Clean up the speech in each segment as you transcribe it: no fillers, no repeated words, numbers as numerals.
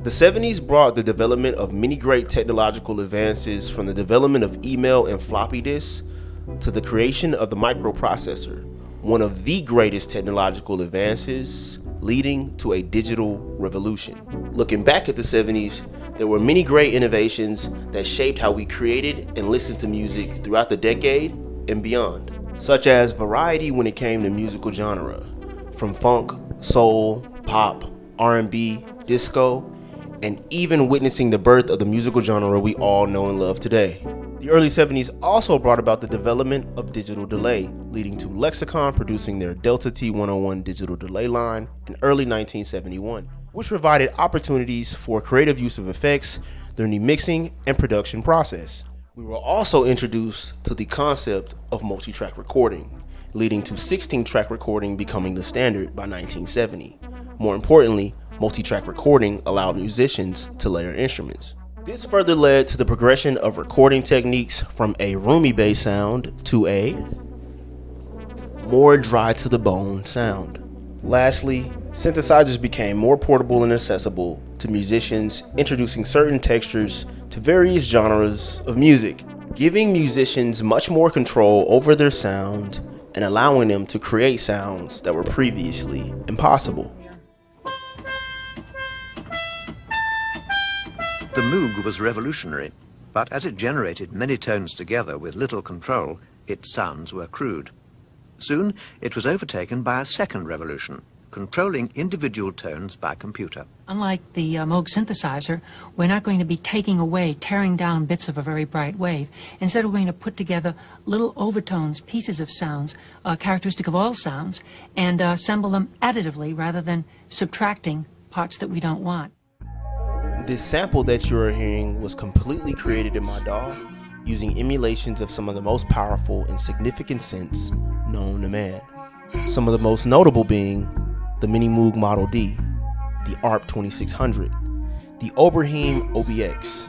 The 70s brought the development of many great technological advances, from the development of email and floppy disks to the creation of the microprocessor, one of the greatest technological advances leading to a digital revolution. Looking back at the 70s, there were many great innovations that shaped how we created and listened to music throughout the decade and beyond, such as variety when it came to musical genre, from funk, soul, pop, R&B, disco, and even witnessing the birth of the musical genre we all know and love today. The early 70s also brought about the development of digital delay, leading to Lexicon producing their Delta T101 digital delay line in early 1971, which provided opportunities for creative use of effects during the mixing and production process. We were also introduced to the concept of multi-track recording, leading to 16-track recording becoming the standard by 1970. More importantly, multi-track recording allowed musicians to layer instruments. This further led to the progression of recording techniques from a roomy bass sound to a more dry to the bone sound. Lastly, synthesizers became more portable and accessible to musicians, introducing certain textures to various genres of music, giving musicians much more control over their sound and allowing them to create sounds that were previously impossible. The Moog was revolutionary, but as it generated many tones together with little control, its sounds were crude. Soon, it was overtaken by a second revolution, controlling individual tones by computer. Unlike the Moog synthesizer, we're not going to be taking away, tearing down bits of a very bright wave. Instead, we're going to put together little overtones, pieces of sounds, characteristic of all sounds, and assemble them additively rather than subtracting parts that we don't want. This sample that you're hearing was completely created in my DAW using emulations of some of the most powerful and significant synths known to man. Some of the most notable being the Mini Moog Model D, the ARP 2600, the Oberheim OBX,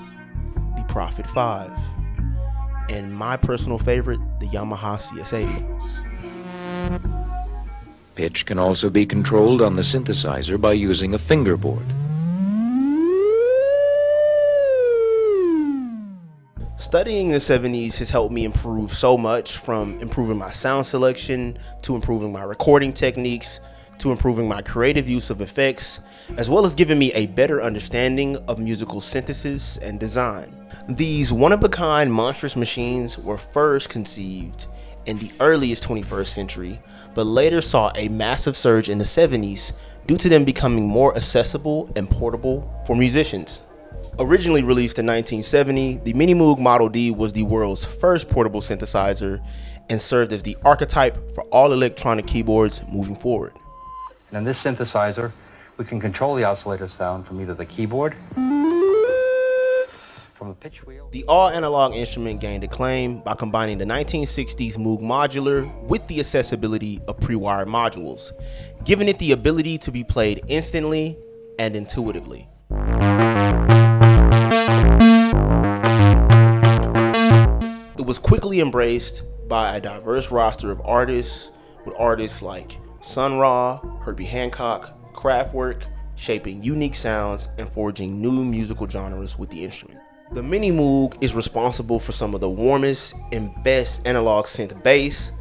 the Prophet 5, and my personal favorite, the Yamaha CS80. Pitch can also be controlled on the synthesizer by using a fingerboard. Studying the 70s has helped me improve so much, from improving my sound selection, to improving my recording techniques, to improving my creative use of effects, as well as giving me a better understanding of musical synthesis and design. These one-of-a-kind monstrous machines were first conceived in the earliest 21st century, but later saw a massive surge in the 70s due to them becoming more accessible and portable for musicians. Originally released in 1970, the Mini Moog Model D was the world's first portable synthesizer and served as the archetype for all electronic keyboards moving forward. And in this synthesizer, we can control the oscillator sound from either the keyboard, from the pitch wheel. The all-analog instrument gained acclaim by combining the 1960s Moog modular with the accessibility of pre-wired modules, giving it the ability to be played instantly and intuitively. It was quickly embraced by a diverse roster of artists, with artists like Sun Ra, Herbie Hancock, Kraftwerk, shaping unique sounds and forging new musical genres with the instrument. The Mini Moog is responsible for some of the warmest and best analog synth bass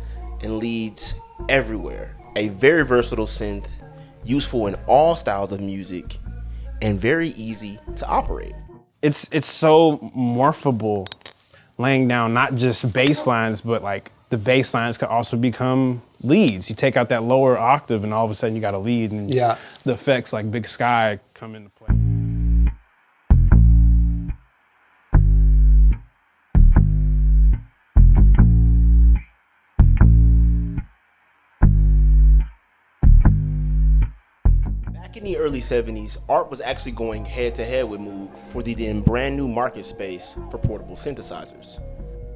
and leads everywhere. A very versatile synth, useful in all styles of music, and very easy to operate. It's so morphable, laying down not just bass lines, but like the bass lines could also become leads. You take out that lower octave and all of a sudden you got a lead, and the effects like Big Sky come into play. Back in the early 70s, ARP was actually going head-to-head with Moog for the then brand new market space for portable synthesizers.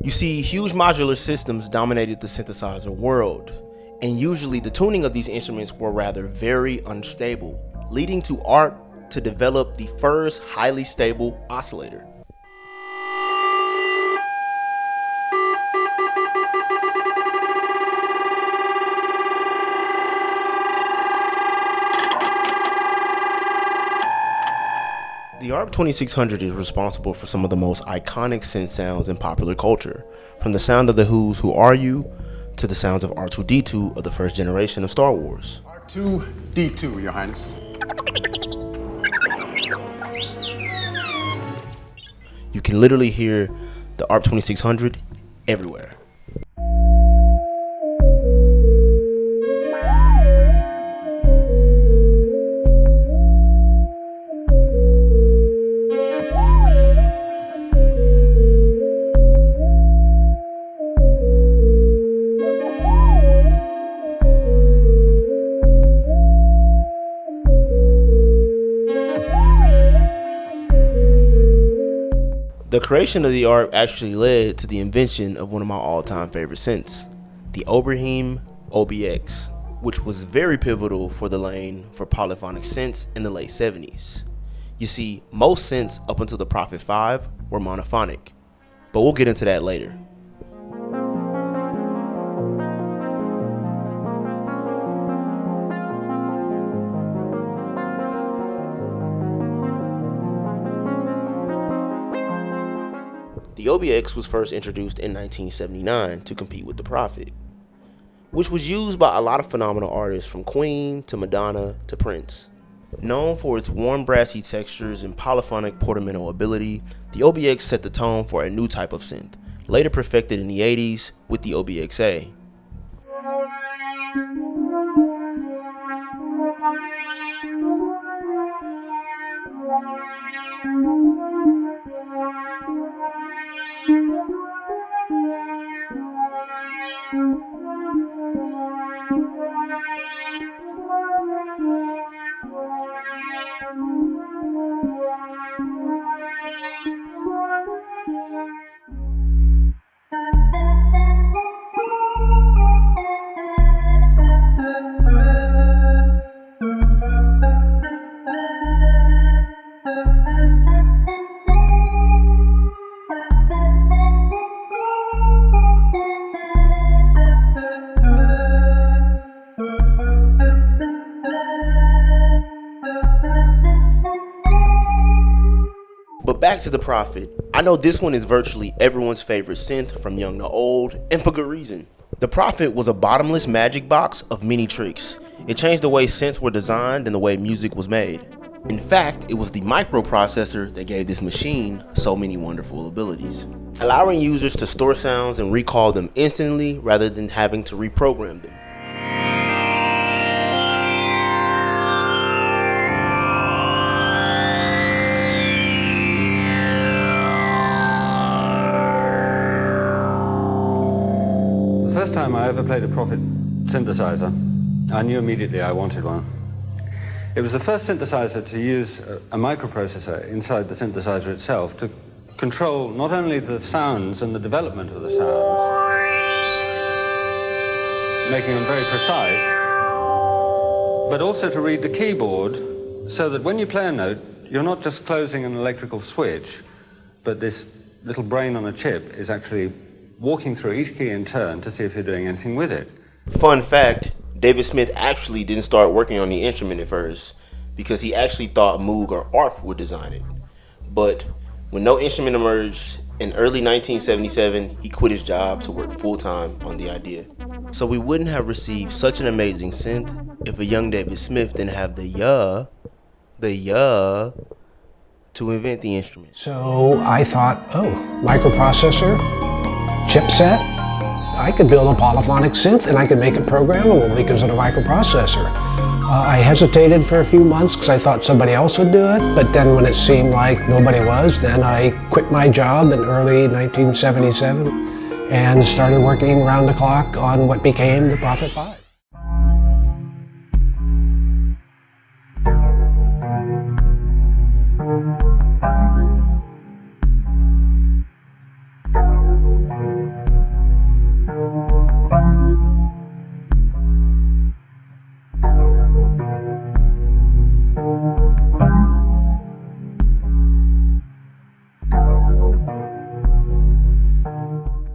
You see, huge modular systems dominated the synthesizer world, and usually the tuning of these instruments were rather very unstable, leading to ARP to develop the first highly stable oscillator. The ARP 2600 is responsible for some of the most iconic synth sounds in popular culture, from the sound of The Who's Who Are You to the sounds of R2-D2 of the first generation of Star Wars. R2-D2, Your Highness. You can literally hear the ARP 2600 everywhere. The creation of the ARP actually led to the invention of one of my all-time favorite synths, the Oberheim OBX, which was very pivotal for the lane for polyphonic synths in the late 70s. You see, most synths up until the Prophet 5 were monophonic, but we'll get into that later. The OBX was first introduced in 1979 to compete with the Prophet, which was used by a lot of phenomenal artists from Queen to Madonna to Prince. Known for its warm brassy textures and polyphonic portamento ability, the OBX set the tone for a new type of synth, later perfected in the 80s with the OBX-A. But back to the Prophet. I know this one is virtually everyone's favorite synth from young to old, and for good reason. The Prophet was a bottomless magic box of many tricks. It changed the way synths were designed and the way music was made. In fact, it was the microprocessor that gave this machine so many wonderful abilities, allowing users to store sounds and recall them instantly rather than having to reprogram them. The first time I ever played a Prophet synthesizer, I knew immediately I wanted one. It was the first synthesizer to use a microprocessor inside the synthesizer itself to control not only the sounds and the development of the sounds, making them very precise, but also to read the keyboard so that when you play a note, you're not just closing an electrical switch, but this little brain on a chip is actually walking through each key in turn to see if you're doing anything with it. Fun fact, David Smith actually didn't start working on the instrument at first because he actually thought Moog or ARP would design it. But when no instrument emerged in early 1977, he quit his job to work full-time on the idea. So we wouldn't have received such an amazing synth if a young David Smith didn't have the to invent the instrument. So I thought, oh, microprocessor, chipset, I could build a polyphonic synth and I could make it programmable because of the microprocessor. I hesitated for a few months because I thought somebody else would do it, but then when it seemed like nobody was, then I quit my job in early 1977 and started working around the clock on what became the Prophet 5.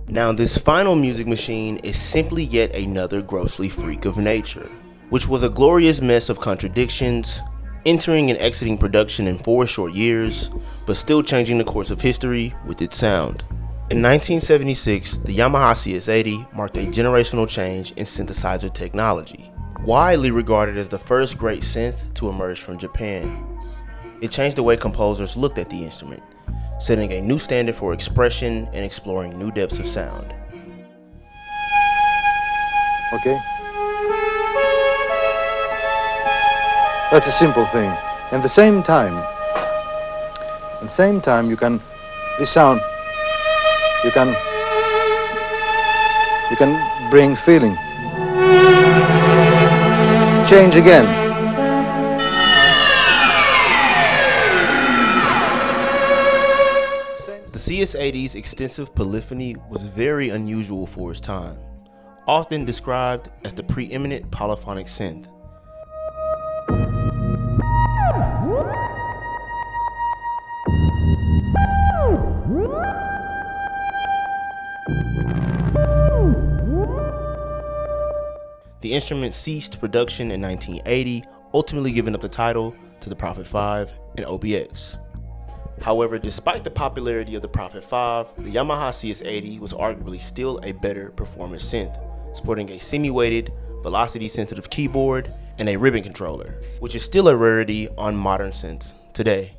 Now, this final music machine is simply yet another grossly freak of nature, which was a glorious mess of contradictions, entering and exiting production in 4 short years, but still changing the course of history with its sound. In 1976, the Yamaha CS80 marked a generational change in synthesizer technology. Widely regarded as the first great synth to emerge from Japan, it changed the way composers looked at the instrument, setting a new standard for expression and exploring new depths of sound. Okay? That's a simple thing. And at the same time, you can, this sound, you can bring feeling. Change again. The CS80's extensive polyphony was very unusual for its time, often described as the preeminent polyphonic synth. The instrument ceased production in 1980, ultimately giving up the title to the Prophet 5 and OBX. However, despite the popularity of the Prophet 5, the Yamaha CS80 was arguably still a better performance synth, sporting a semi-weighted, velocity-sensitive keyboard and a ribbon controller, which is still a rarity on modern synths today.